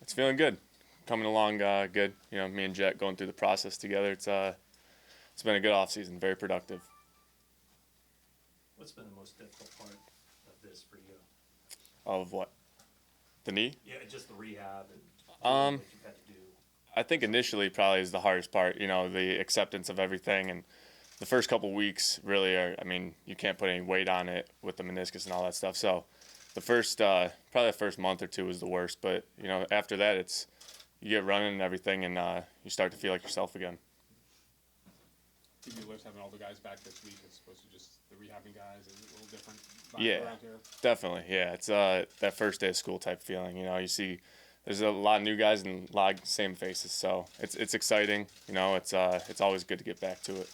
It's feeling good. Coming along good. Me and Jet going through the process together. It's been a good off season. Very productive. What's been the most difficult part of this for you? Of what? The knee? Yeah, just the rehab and Um, what you've had to do. I think initially probably is the hardest part. The acceptance of everything, and the first couple weeks really are. I mean, you can't put any weight on it with the meniscus and all that stuff. So the first probably the first month or two was the worst. But after that, it's you get running and everything, and you start to feel like yourself again. TV lift having all the guys back this week as opposed to just the rehabbing guys is a little different vibe Yeah, around here. definitely. Yeah, it's that first day of school type feeling. You see there's a lot of new guys and a lot of same faces, so it's exciting. It's always good to get back to it.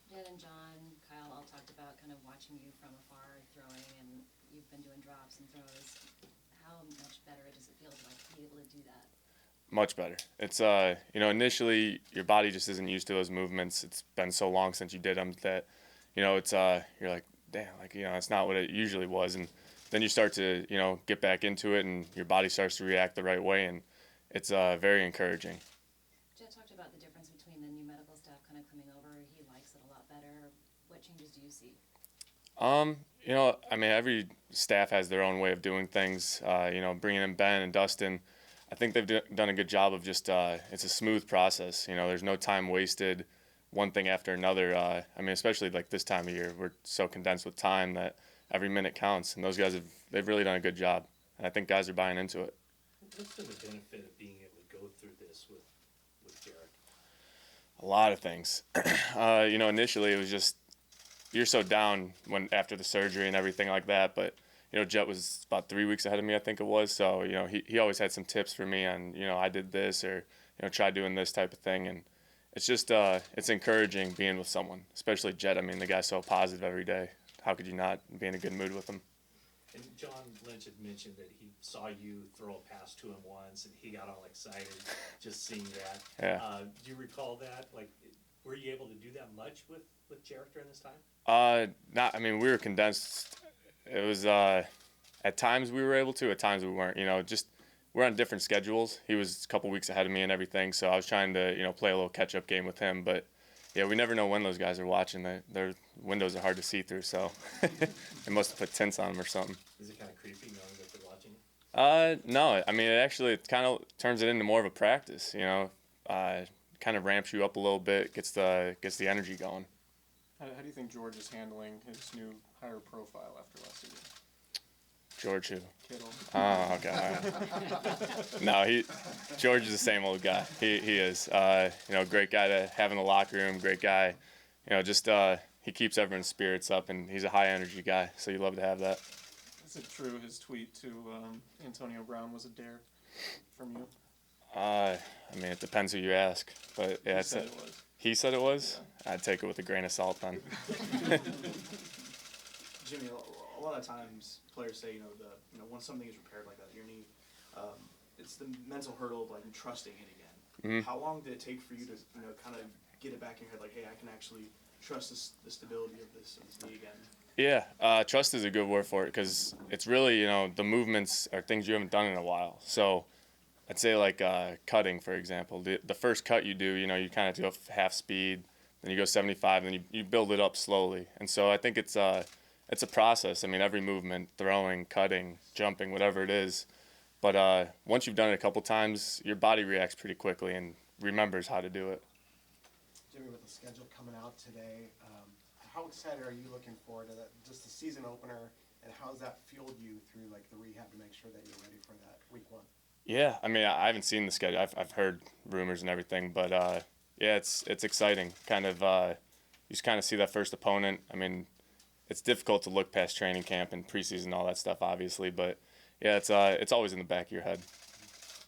Jen and John, Kyle all talked about kind of watching you from afar throwing, and you've been doing drops and throws. How much better does it feel to be able to do that? Much better. It's initially your body just isn't used to those movements. It's been so long since you did them that it's you're like, damn, it's not what it usually was, and then you start to get back into it, and your body starts to react the right way, and it's very encouraging. Jet talked about the difference between the new medical staff kind of coming over. He likes it a lot better. What changes do you see? Every staff has their own way of doing things. Bringing in Ben and Dustin, I think they've done a good job of just it's a smooth process. There's no time wasted, one thing after another. Especially like this time of year, we're so condensed with time that every minute counts, and those guys they've really done a good job, and I think guys are buying into it. What's been the benefit of being able to go through this with Jarek? A lot of things. Initially it was just you're so down after the surgery and everything like that, but Jet was about 3 weeks ahead of me, I think it was. So, he always had some tips for me on, I did this or, try doing this type of thing. And it's just, it's encouraging being with someone, especially Jet. The guy's so positive every day. How could you not be in a good mood with him? And John Lynch had mentioned that he saw you throw a pass to him once, and he got all excited just seeing that. Yeah. Do you recall that? Were you able to do that much with Jarek during this time? We were condensed. It was at times we were able to, at times we weren't. We're on different schedules. He was a couple weeks ahead of me and everything, so I was trying to play a little catch-up game with him. But yeah, we never know when those guys are watching. Their windows are hard to see through, so they must have put tints on them or something. Is it kind of creepy knowing that they're watching? No. It kind of turns it into more of a practice. Kind of ramps you up a little bit, gets the energy going. How do you think George is handling his new higher profile after last season? George who? Kittle. Oh, okay. No, George is the same old guy. He is. Great guy to have in the locker room. Great guy. He keeps everyone's spirits up, and he's a high energy guy. So you love to have that. Is it true his tweet to Antonio Brown was a dare from you? It depends who you ask, but yeah, He said it was. He said it was. Yeah. I'd take it with a grain of salt then. Jimmy, a lot of times players say, when something is repaired like that, your knee, it's the mental hurdle of trusting it again. Mm-hmm. How long did it take for you to, kind of get it back in your head, hey, I can actually trust the stability of this knee again? Yeah, trust is a good word for it because it's really, the movements are things you haven't done in a while. So I'd say cutting, for example. The first cut you do, you kind of do half speed, then you go 75, then you build it up slowly. And so I think it's a process. Every movement, throwing, cutting, jumping, whatever it is. But once you've done it a couple times, your body reacts pretty quickly and remembers how to do it. Jimmy, with the schedule coming out today, how excited are you looking forward to that, just the season opener, and how has that fueled you through the rehab to make sure that you're ready for that week one? Yeah, I haven't seen the schedule. I've heard rumors and everything, but yeah, it's exciting. Kind of you just kind of see that first opponent. It's difficult to look past training camp and preseason and all that stuff, obviously, but yeah, it's always in the back of your head.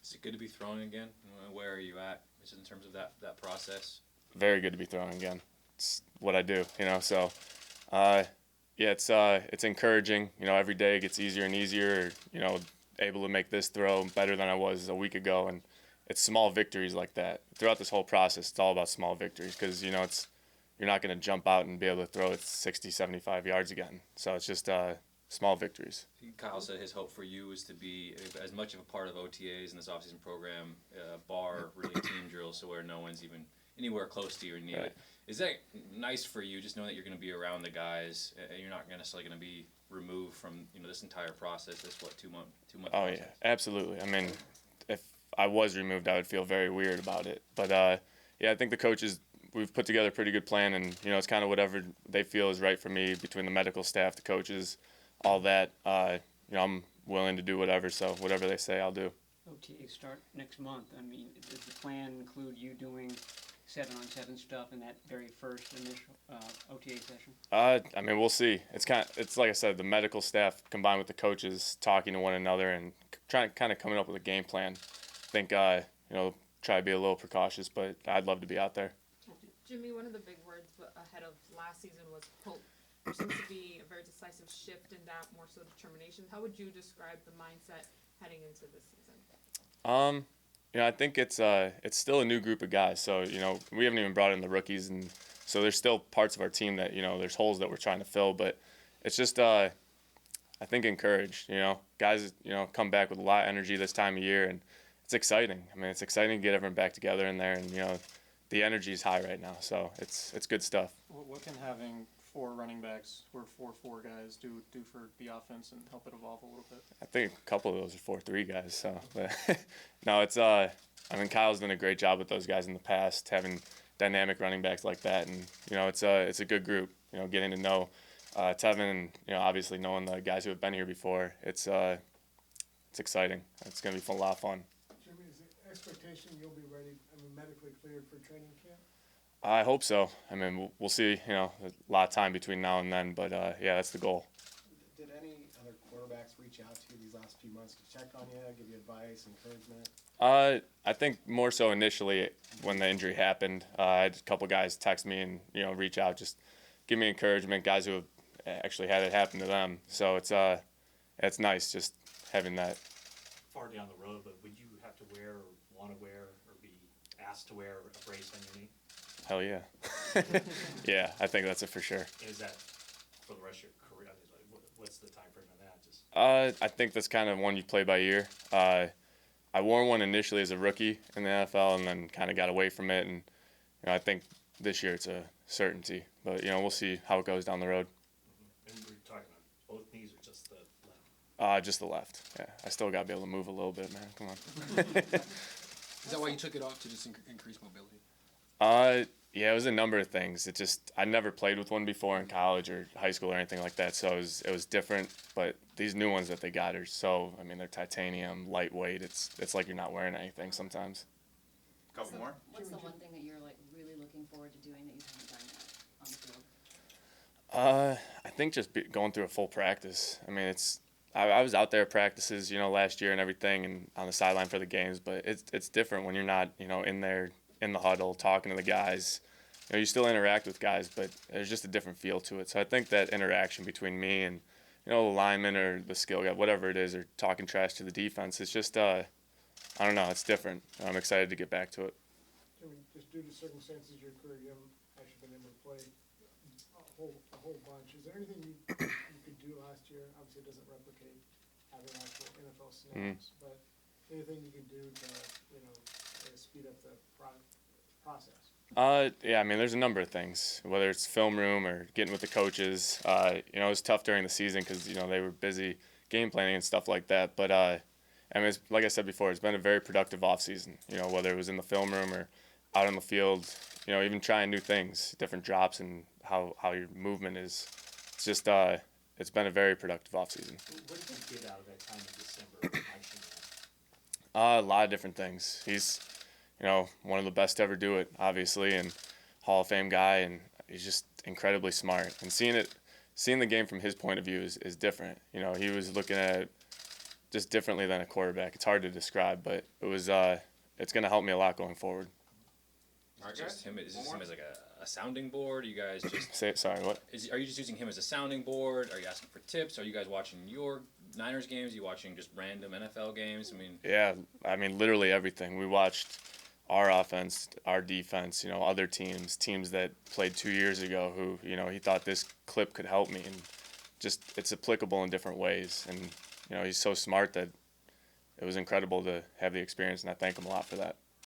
Is it good to be throwing again? Where are you at in terms of that process? Very good to be throwing again. It's what I do, So yeah, it's encouraging. Every day it gets easier and easier. Able to make this throw better than I was a week ago, and it's small victories like that. Throughout this whole process, it's all about small victories because, you're not going to jump out and be able to throw it 60, 75 yards again. So it's just small victories. Kyle said his hope for you is to be as much of a part of OTAs in this offseason program, bar really team drills, so where no one's even anywhere close to your knee. Right. Is that nice for you, just knowing that you're going to be around the guys and you're not necessarily going to be removed from this entire process? This 2 month Oh process? yeah, absolutely. I mean, if I was removed, I would feel very weird about it. But yeah, I think the coaches, we've put together a pretty good plan, and it's kind of whatever they feel is right for me between the medical staff, the coaches, all that. I'm willing to do whatever. So whatever they say, I'll do. OTA start next month. I mean, does the plan include you doing 7-on-7 stuff in that very first initial OTA session? I mean, we'll see. It's like I said, the medical staff combined with the coaches talking to one another and kind of coming up with a game plan. I think try to be a little precautious, but I'd love to be out there. Jimmy, one of the big words ahead of last season was hope. There seems to be a very decisive shift in that, more so determination. How would you describe the mindset heading into this season? I think it's still a new group of guys. So we haven't even brought in the rookies, and so there's still parts of our team that there's holes that we're trying to fill. But it's just I think encouraged. Guys come back with a lot of energy this time of year, and it's exciting. I mean, it's exciting to get everyone back together in there, and the energy is high right now. So it's good stuff. What can having 4 running backs or 4 guys do for the offense and help it evolve a little bit? I think a couple of those are 4-3 guys. So, but no, it's I mean, Kyle's done a great job with those guys in the past, having dynamic running backs like that, and it's a good group. Getting to know Tevin, and obviously knowing the guys who have been here before. It's exciting. It's gonna be a lot of fun. Jimmy, is the expectation you'll be ready? I mean, medically cleared for training camp? I hope so. I mean, we'll see. A lot of time between now and then, but yeah, that's the goal. Did any other quarterbacks reach out to you these last few months to check on you, give you advice, encouragement? I think more so initially when the injury happened, I had a couple guys text me and reach out, just give me encouragement. Guys who have actually had it happen to them. So it's nice just having that. Far down the road, but would you have to wear or want to wear or be asked to wear a brace on your knee? Hell yeah. Yeah, I think that's it for sure. Is that for the rest of your career? I mean, like, what's the time frame on that? Just I think that's kind of one you play by ear. I wore one initially as a rookie in the NFL, and then kind of got away from it. And I think this year it's a certainty. But we'll see how it goes down the road. And we're talking about both knees or just the left? Just the left. Yeah, I still got to be able to move a little bit, man. Come on. Is that why you took it off, to just increase mobility? Yeah, it was a number of things. I never played with one before in college or high school or anything like that, so it was different. But these new ones that they got are they're titanium, lightweight. It's like you're not wearing anything sometimes. Couple more. What's the one thing that you're really looking forward to doing that you haven't done yet on the field? I think just going through a full practice. I mean, I was out there at practices, last year and everything, and on the sideline for the games. But it's different when you're not, in there in the huddle talking to the guys. You still interact with guys, but there's just a different feel to it. So I think that interaction between me and the lineman or the skill guy, whatever it is, or talking trash to the defense, it's just I don't know, it's different. I'm excited to get back to it. Jimmy, just due to circumstances of your career, you haven't actually been able to play a whole bunch. Is there anything you could do last year? Obviously, it doesn't replicate having actual NFL snaps, but anything you could do to speed up the process? Yeah, I mean, there's a number of things, whether it's film room or getting with the coaches. It was tough during the season because, they were busy game planning and stuff like that. But, I mean, like I said before, it's been a very productive offseason, whether it was in the film room or out on the field, even trying new things, different drops and how your movement is. It's just, it's been a very productive offseason. What did you get out of that time in December with Mike Shanahan? A lot of different things. He's, one of the best to ever do it, obviously, and Hall of Fame guy, and he's just incredibly smart. And seeing the game from his point of view is different. He was looking at it just differently than a quarterback. It's hard to describe, but it's going to help me a lot going forward. Is this him as like a sounding board? You guys just Sorry, what? Are you just using him as a sounding board? Are you asking for tips? Are you guys watching your Niners games? Are you watching just random NFL games? I mean, yeah, literally everything. We watched our offense, our defense, other teams that played 2 years ago who, he thought this clip could help me, and it's applicable in different ways. And, you know, he's so smart that it was incredible to have the experience, and I thank him a lot for that.